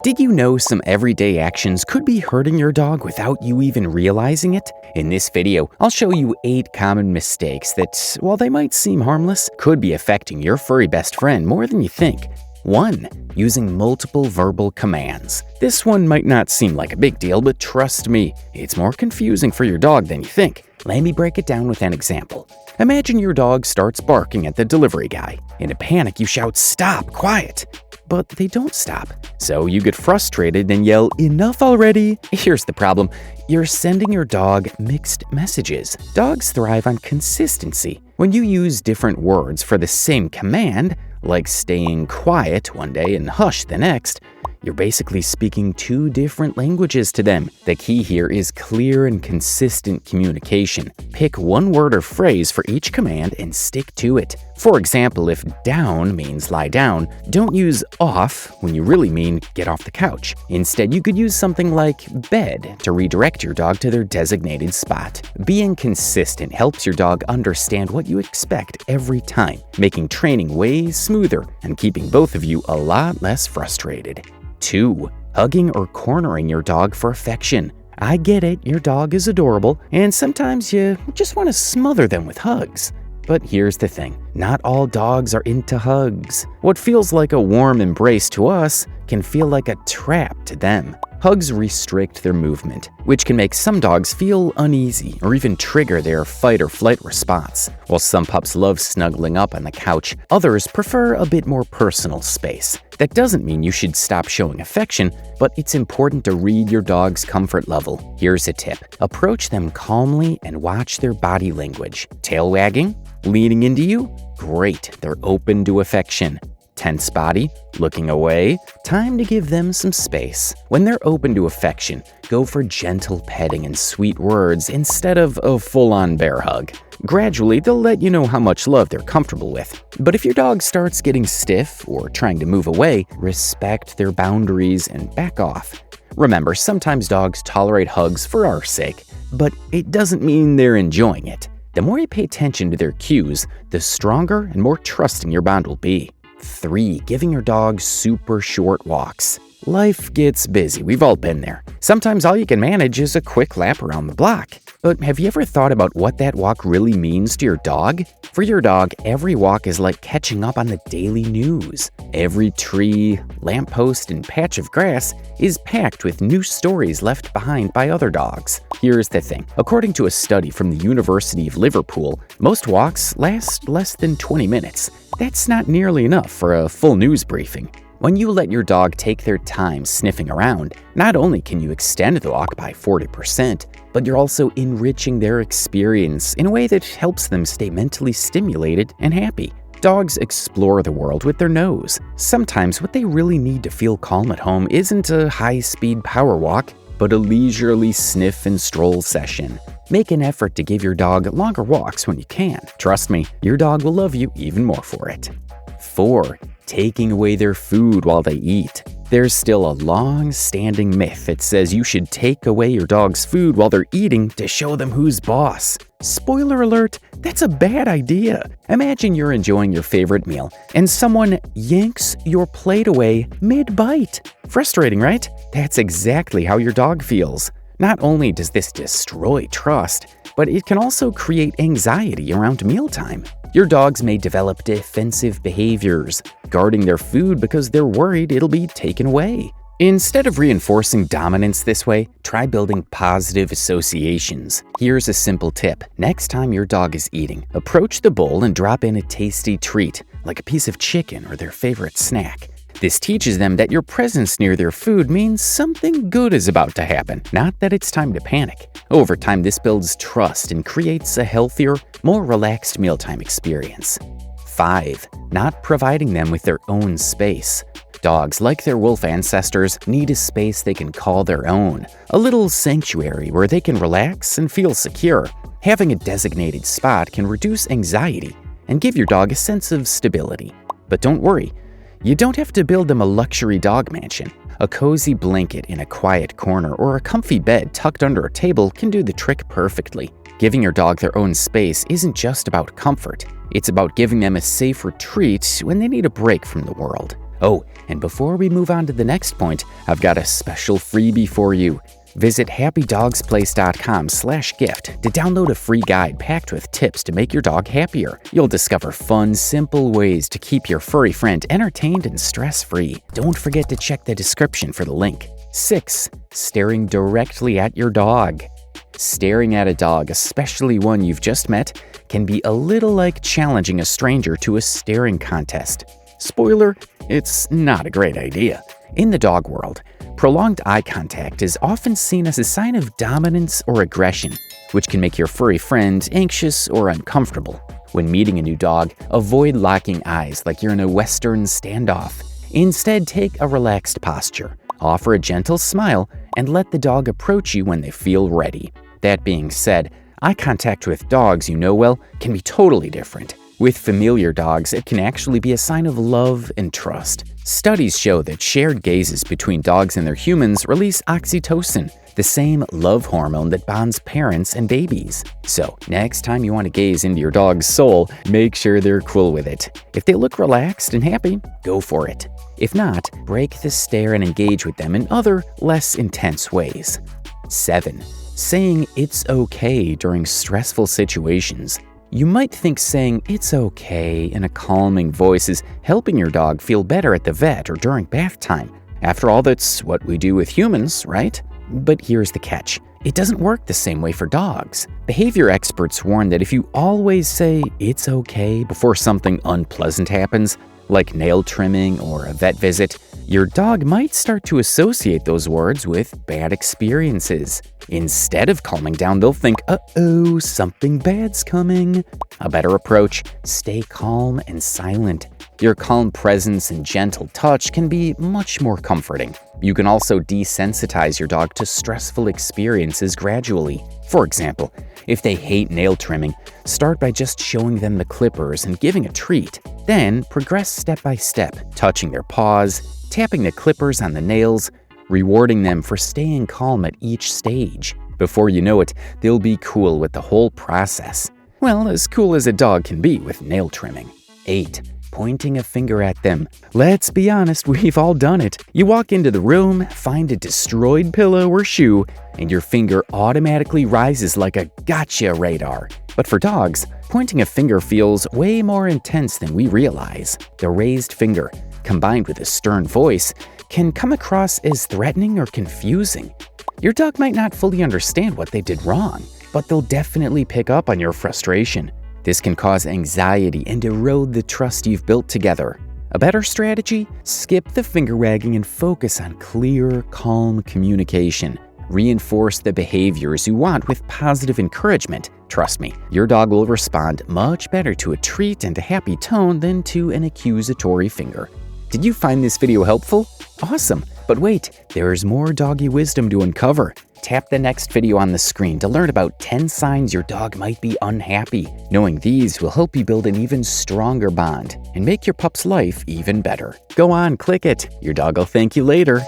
Did you know some everyday actions could be hurting your dog without you even realizing it? In this video, I'll show you 8 common mistakes that, while they might seem harmless, could be affecting your furry best friend more than you think. 1. Using multiple verbal commands. This one might not seem like a big deal, but trust me, it's more confusing for your dog than you think. Let me break it down with an example. Imagine your dog starts barking at the delivery guy. In a panic, you shout, "Stop, quiet!" But they don't stop. So you get frustrated and yell, "Enough already!" Here's the problem. You're sending your dog mixed messages. Dogs thrive on consistency. When you use different words for the same command, like staying quiet one day and hush the next, you're basically speaking 2 different languages to them. The key here is clear and consistent communication. Pick one word or phrase for each command and stick to it. For example, if down means lie down, don't use off when you really mean get off the couch. Instead, you could use something like bed to redirect your dog to their designated spot. Being consistent helps your dog understand what you expect every time, making training way smoother and keeping both of you a lot less frustrated. 2. Hugging or cornering your dog for affection. I get it, your dog is adorable, and sometimes you just want to smother them with hugs. But here's the thing, not all dogs are into hugs. What feels like a warm embrace to us can feel like a trap to them. Hugs restrict their movement, which can make some dogs feel uneasy or even trigger their fight or flight response. While some pups love snuggling up on the couch, others prefer a bit more personal space. That doesn't mean you should stop showing affection, but it's important to read your dog's comfort level. Here's a tip. Approach them calmly and watch their body language. Tail wagging? Leaning into you? Great, they're open to affection. Tense body, looking away, time to give them some space. When they're open to affection, go for gentle petting and sweet words instead of a full-on bear hug. Gradually, they'll let you know how much love they're comfortable with. But if your dog starts getting stiff or trying to move away, respect their boundaries and back off. Remember, sometimes dogs tolerate hugs for our sake, but it doesn't mean they're enjoying it. The more you pay attention to their cues, the stronger and more trusting your bond will be. 3. Giving your dog super short walks. Life gets busy, we've all been there. Sometimes all you can manage is a quick lap around the block. But have you ever thought about what that walk really means to your dog? For your dog, every walk is like catching up on the daily news. Every tree, lamppost, and patch of grass is packed with new stories left behind by other dogs. Here's the thing. According to a study from the University of Liverpool, most walks last less than 20 minutes. That's not nearly enough for a full news briefing. When you let your dog take their time sniffing around, not only can you extend the walk by 40%, but you're also enriching their experience in a way that helps them stay mentally stimulated and happy. Dogs explore the world with their nose. Sometimes what they really need to feel calm at home isn't a high-speed power walk, but a leisurely sniff and stroll session. Make an effort to give your dog longer walks when you can. Trust me, your dog will love you even more for it. 4. Taking away their food while they eat. There's still a long-standing myth that says you should take away your dog's food while they're eating to show them who's boss. Spoiler alert, that's a bad idea. Imagine you're enjoying your favorite meal and someone yanks your plate away mid-bite. Frustrating, right? That's exactly how your dog feels. Not only does this destroy trust, but it can also create anxiety around mealtime. Your dogs may develop defensive behaviors, guarding their food because they're worried it'll be taken away. Instead of reinforcing dominance this way, try building positive associations. Here's a simple tip. Next time your dog is eating, approach the bowl and drop in a tasty treat, like a piece of chicken or their favorite snack. This teaches them that your presence near their food means something good is about to happen, not that it's time to panic. Over time, this builds trust and creates a healthier, more relaxed mealtime experience. 5. Not providing them with their own space. Dogs, like their wolf ancestors, need a space they can call their own, a little sanctuary where they can relax and feel secure. Having a designated spot can reduce anxiety and give your dog a sense of stability. But don't worry, you don't have to build them a luxury dog mansion. A cozy blanket in a quiet corner or a comfy bed tucked under a table can do the trick perfectly. Giving your dog their own space isn't just about comfort. It's about giving them a safe retreat when they need a break from the world. Oh, and before we move on to the next point, I've got a special freebie for you. Visit happydogsplace.com/gift to download a free guide packed with tips to make your dog happier. You'll discover fun, simple ways to keep your furry friend entertained and stress-free. Don't forget to check the description for the link. 6. Staring directly at your dog. Staring at a dog, especially one you've just met, can be a little like challenging a stranger to a staring contest. Spoiler, it's not a great idea. In the dog world, prolonged eye contact is often seen as a sign of dominance or aggression, which can make your furry friend anxious or uncomfortable. When meeting a new dog, avoid locking eyes like you're in a Western standoff. Instead, take a relaxed posture, offer a gentle smile, and let the dog approach you when they feel ready. That being said, eye contact with dogs you know well can be totally different. With familiar dogs, it can actually be a sign of love and trust. Studies show that shared gazes between dogs and their humans release oxytocin, the same love hormone that bonds parents and babies. So, next time you want to gaze into your dog's soul, make sure they're cool with it. If they look relaxed and happy, go for it. If not, break the stare and engage with them in other, less intense ways. 7. Saying it's okay during stressful situations. You might think saying it's okay in a calming voice is helping your dog feel better at the vet or during bath time. After all, that's what we do with humans, right? But here's the catch. It doesn't work the same way for dogs. Behavior experts warn that if you always say it's okay before something unpleasant happens, like nail trimming or a vet visit, your dog might start to associate those words with bad experiences. Instead of calming down, they'll think, uh-oh, something bad's coming. A better approach, stay calm and silent. Your calm presence and gentle touch can be much more comforting. You can also desensitize your dog to stressful experiences gradually. For example, if they hate nail trimming, start by just showing them the clippers and giving a treat. Then progress step by step, touching their paws, tapping the clippers on the nails, rewarding them for staying calm at each stage. Before you know it, they'll be cool with the whole process. Well, as cool as a dog can be with nail trimming. 8. Pointing a finger at them. Let's be honest, we've all done it. You walk into the room, find a destroyed pillow or shoe, and your finger automatically rises like a gotcha radar. But for dogs, pointing a finger feels way more intense than we realize. The raised finger, combined with a stern voice, can come across as threatening or confusing. Your dog might not fully understand what they did wrong, but they'll definitely pick up on your frustration. This can cause anxiety and erode the trust you've built together. A better strategy? Skip the finger wagging and focus on clear, calm communication. Reinforce the behaviors you want with positive encouragement. Trust me, your dog will respond much better to a treat and a happy tone than to an accusatory finger. Did you find this video helpful? Awesome! But wait, there's more doggy wisdom to uncover. Tap the next video on the screen to learn about 10 signs your dog might be unhappy. Knowing these will help you build an even stronger bond and make your pup's life even better. Go on, click it. Your dog will thank you later.